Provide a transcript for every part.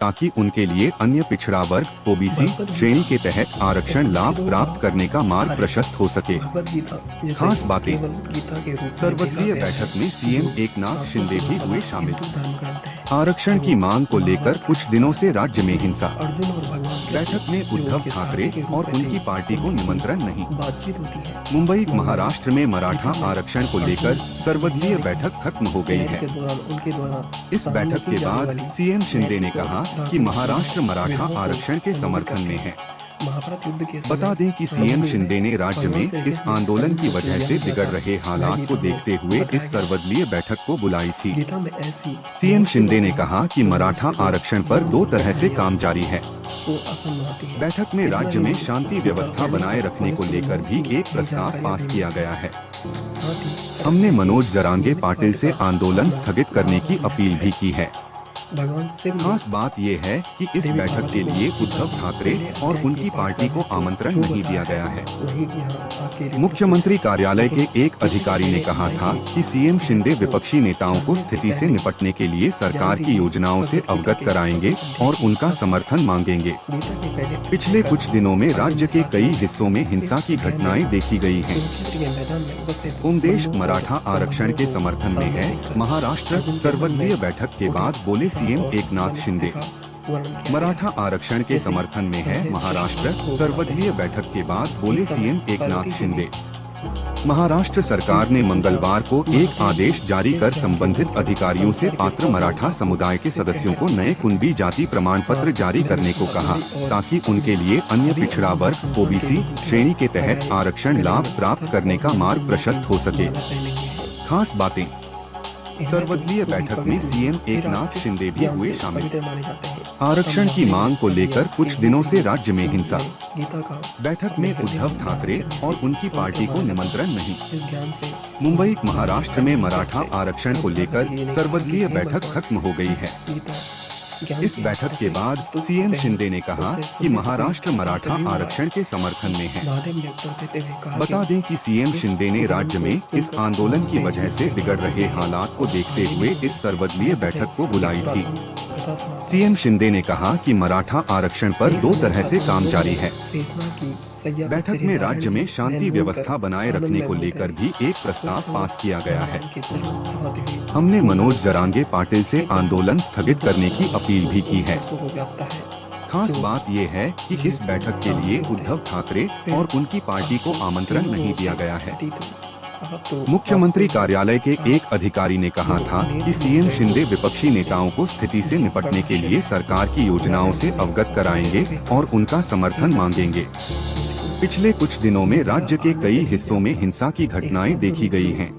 ताकि उनके लिए अन्य पिछड़ा वर्ग ओबीसी श्रेणी के तहत आरक्षण लाभ प्राप्त करने का मार्ग प्रशस्त हो सके। खास बातें। सर्वदलीय बैठक में सीएम एकनाथ शिंदे भी हुए शामिल। आरक्षण की मांग को लेकर कुछ दिनों से राज्य में हिंसा। बैठक में उद्धव ठाकरे और उनकी पार्टी को निमंत्रण नहीं। मुंबई महाराष्ट्र में मराठा आरक्षण को लेकर सर्वदलीय बैठक खत्म हो गई है। इस बैठक के बाद सीएम शिंदे ने कहा कि महाराष्ट्र मराठा आरक्षण के समर्थन में है। बता दें कि सीएम शिंदे ने राज्य में इस आंदोलन की वजह से बिगड़ रहे हालात को देखते हुए इस सर्वदलीय बैठक को बुलाई थी। सीएम शिंदे ने कहा कि मराठा आरक्षण पर दो तरह से काम जारी है। बैठक में राज्य में शांति व्यवस्था बनाए रखने को लेकर भी एक प्रस्ताव पास किया गया है। हमने मनोज जरांगे पाटिल से आंदोलन स्थगित करने की अपील भी की है। खास बात ये है कि इस बैठक के लिए उद्धव ठाकरे और उनकी पार्टी को आमंत्रण नहीं दिया गया है। मुख्यमंत्री कार्यालय के एक अधिकारी ने कहा था कि सीएम शिंदे विपक्षी नेताओं को स्थिति से निपटने के लिए सरकार की योजनाओं से अवगत कराएंगे और उनका समर्थन मांगेंगे। पिछले कुछ दिनों में राज्य के कई हिस्सों में हिंसा की घटनाएं देखी गई हैं। उमदेश मराठा आरक्षण के समर्थन में है। महाराष्ट्र सर्वदलीय बैठक के बाद बोले सीएम एकनाथ शिंदे। मराठा आरक्षण के समर्थन में है। महाराष्ट्र सर्वदलीय बैठक के बाद बोले सीएम एकनाथ शिंदे। महाराष्ट्र सरकार ने मंगलवार को एक आदेश जारी कर संबंधित अधिकारियों से पात्र मराठा समुदाय के सदस्यों को नए कुणबी जाति प्रमाण पत्र जारी करने को कहा, ताकि उनके लिए अन्य पिछड़ा वर्ग ओबीसी श्रेणी के तहत आरक्षण लाभ प्राप्त करने का मार्ग प्रशस्त हो सके। खास बातें। सर्वदलीय बैठक में सीएम एकनाथ शिंदे भी हुए शामिल। आरक्षण की मांग को लेकर कुछ दिनों से राज्य में हिंसा। बैठक में उद्धव ठाकरे और उनकी पार्टी को निमंत्रण नहीं। मुंबई महाराष्ट्र में मराठा आरक्षण को लेकर सर्वदलीय बैठक खत्म हो गई है। इस बैठक के बाद सीएम शिंदे ने कहा कि महाराष्ट्र मराठा आरक्षण के समर्थन में है। बता दें कि सीएम शिंदे ने राज्य में इस आंदोलन की वजह से बिगड़ रहे हालात को देखते हुए इस सर्वदलीय बैठक को बुलाई थी। सीएम शिंदे ने कहा कि मराठा आरक्षण पर दो तरह से काम जारी है। बैठक में राज्य में शांति व्यवस्था बनाए रखने को लेकर भी एक प्रस्ताव पास किया गया है। हमने मनोज जरांगे पाटिल से आंदोलन स्थगित करने की अपील भी की है। खास बात ये है कि इस बैठक के लिए उद्धव ठाकरे और उनकी पार्टी को आमंत्रण नहीं दिया गया है। मुख्यमंत्री कार्यालय के एक अधिकारी ने कहा था कि सीएम शिंदे विपक्षी नेताओं को स्थिति से निपटने के लिए सरकार की योजनाओं से अवगत कराएंगे और उनका समर्थन मांगेंगे। पिछले कुछ दिनों में राज्य के कई हिस्सों में हिंसा की घटनाएं देखी गई हैं।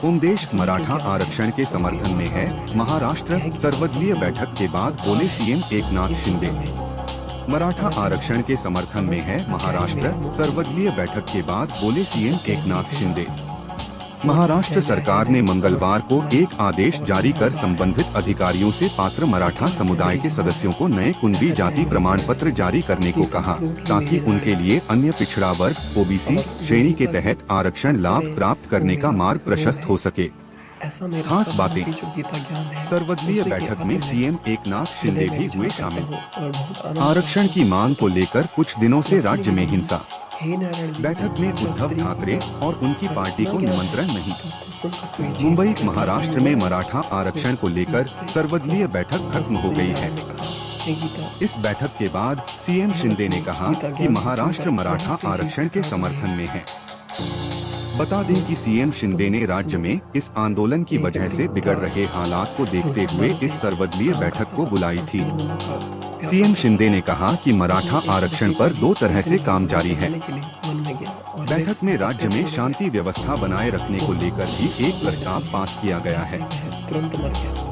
उमदेश मराठा आरक्षण के समर्थन में है। महाराष्ट्र सर्वदलीय बैठक के बाद बोले सीएम एकनाथ शिंदे। मराठा आरक्षण के समर्थन में है। महाराष्ट्र सर्वदलीय बैठक के बाद बोले सीएम एकनाथ शिंदे। महाराष्ट्र सरकार ने मंगलवार को एक आदेश जारी कर संबंधित अधिकारियों से पात्र मराठा समुदाय के सदस्यों को नए कुणबी जाति प्रमाण पत्र जारी करने को कहा, ताकि उनके लिए अन्य पिछड़ा वर्ग ओबीसी श्रेणी के तहत आरक्षण लाभ प्राप्त करने का मार्ग प्रशस्त हो सके। खास बातें। सर्वदलीय बैठक में सीएम एकनाथ शिंदे भी हुए शामिल। आरक्षण की मांग को लेकर कुछ दिनों से राज्य में हिंसा। बैठक में उद्धव ठाकरे और उनकी पार्टी को निमंत्रण नहीं। मुंबई महाराष्ट्र में मराठा आरक्षण को लेकर सर्वदलीय बैठक खत्म हो गई है। इस बैठक के बाद सीएम शिंदे ने कहा कि महाराष्ट्र मराठा आरक्षण के समर्थन में है। बता दें कि सीएम शिंदे ने राज्य में इस आंदोलन की वजह से बिगड़ रहे हालात को देखते हुए इस सर्वदलीय बैठक को बुलाई थी। सीएम शिंदे ने कहा कि मराठा आरक्षण पर दो तरह से काम जारी है। बैठक में राज्य में शांति व्यवस्था बनाए रखने को लेकर भी एक प्रस्ताव पास किया गया है।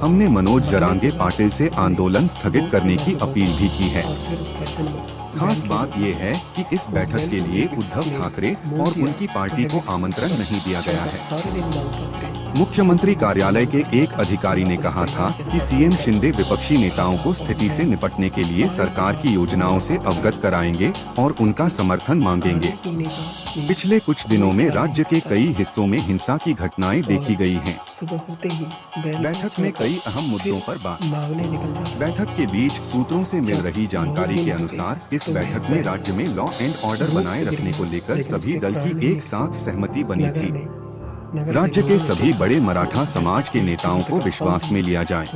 हमने मनोज जरांगे पाटिल से आंदोलन स्थगित करने की अपील भी की है। खास बात ये है कि इस बैठक के लिए उद्धव ठाकरे और उनकी पार्टी को आमंत्रण नहीं दिया गया है। मुख्यमंत्री कार्यालय के एक अधिकारी ने कहा था कि सीएम शिंदे विपक्षी नेताओं को स्थिति से निपटने के लिए सरकार की योजनाओं से अवगत कराएंगे और उनका समर्थन मांगेंगे। पिछले कुछ दिनों में राज्य के कई हिस्सों में हिंसा की घटनाएं देखी गई हैं। बैठक में कई अहम मुद्दों पर बात। बैठक के बीच सूत्रों से मिल रही जानकारी के अनुसार इस बैठक में राज्य में लॉ एंड ऑर्डर बनाए रखने को लेकर सभी दल की एक साथ सहमति बनी थी। राज्य के सभी बड़े मराठा समाज के नेताओं को विश्वास में लिया जाए।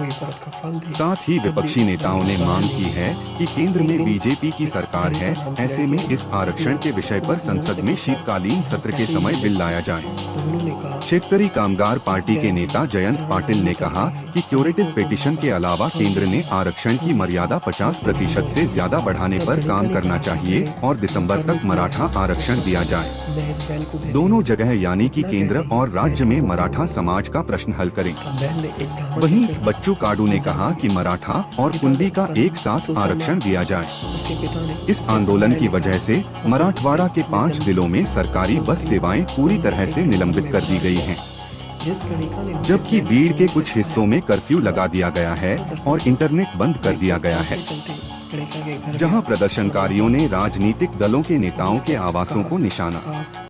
साथ ही विपक्षी नेताओं ने मांग की है कि केंद्र में बीजेपी की सरकार है, ऐसे में इस आरक्षण के विषय पर संसद में शीतकालीन सत्र के समय बिल लाया जाए। शेतकरी कामगार पार्टी के नेता जयंत पाटिल ने कहा कि क्यूरेटिव पिटीशन के अलावा केंद्र ने आरक्षण की मर्यादा 50% से ज्यादा बढ़ाने पर काम करना चाहिए और दिसंबर तक मराठा आरक्षण दिया जाए। दोनों जगह यानी कि केंद्र और राज्य में मराठा समाज का प्रश्न हल करें। वहीं बच्चू काडू ने कहा कि मराठा और कुंडी का एक साथ आरक्षण दिया जाए। इस आंदोलन की वजह से मराठवाड़ा के 5 जिलों में सरकारी बस सेवाएं पूरी तरह से निलंबित कर दी गई हैं, जबकि बीड़ के कुछ हिस्सों में कर्फ्यू लगा दिया गया है और इंटरनेट बंद कर दिया गया है, जहां प्रदर्शनकारियों ने राजनीतिक दलों के नेताओं के आवासों को निशाना